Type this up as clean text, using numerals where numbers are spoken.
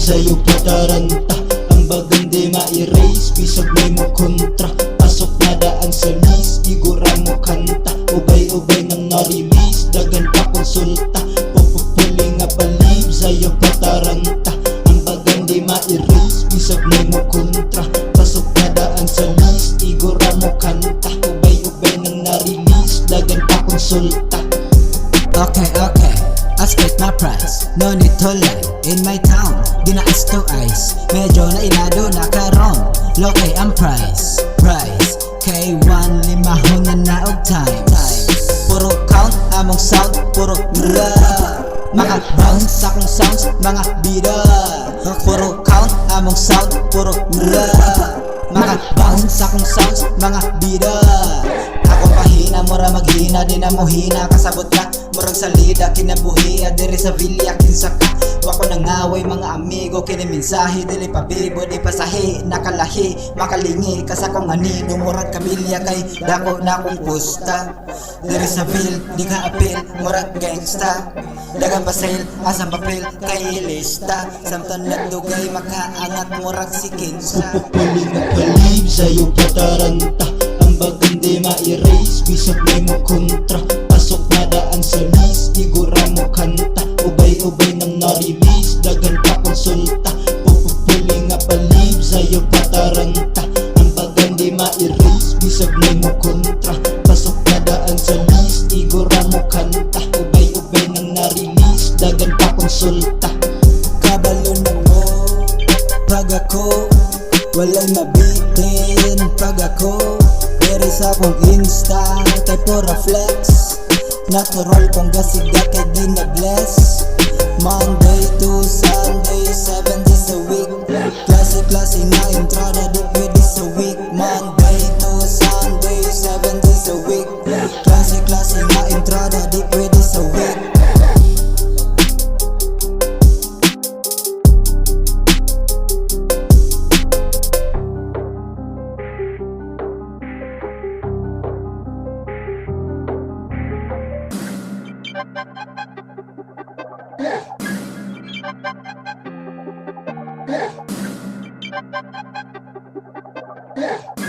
sa'yo pataranta. Ang bagang di ma-erase, bisag may mo kontra. Pasok na daan sa list, igura mo kanta. Ubay-ubay nang na-release, dagan pa konsulta. Pupupuli nga believe sa'yo pataranta. Ang bagang di ma-erase, bisag may mo kontra. Pasok na daan sa list, igura mo kanta. Ubay-ubay nang na-release, dagan pa konsulta. Okay, I split my price, no need to lie. In my town, ginaas to ice. Medyo na inado nakaroon, low-key ang price. K1, limahon na naog time. Puro count, among sound, puro rap. Maka-bounce akong sounds, mga bida. Puro count, among sound, puro rap. Maka-bounce akong sounds, mga bida. Ako pahina, mura maghina, di na mo hina. Kasabot ka, murag salida, kinabuhi. Adiri sa vilya, kinsa ka. Wako nangaway mga amigo, kinimensahe. Dili pa bibo, di pasahi. Nakalahi, makalingi, kasakong anino. Murag kamilya kay dako na kong pusta. Diri sa vil, di ka apil, murag gangsta. Dagang basil, asang papel, kay lista. Samtan na dugay, makaangat, murag si kinsa. Pupupuli nga believe sa'yo pataranta. Ang bagang di ma-erase, bisag may mo kontra. Pasok na daan sa list, igura mo kanta. Ubay-ubay nang na-release, dagan pa konsulta. Pupupuli nga believe sa'yo pataranta. Ang bagang di ma-erase, bisag may mo kontra. Pasok na daan sa list, igura mo kanta. Ubay-ubay nang na-release, dagan pa konsulta. Kabalo na mo, pag ako walay mabitin. Pag ako diri sa akong insta, kay pura flex. Natural kong gasiga kay di na bless. Monday to Sunday, 7 days a week. Klase na entrada, di pwede sa week. Monday to Sunday, 7 days a week. Klase na entrada, di pwede sa week. Yeah.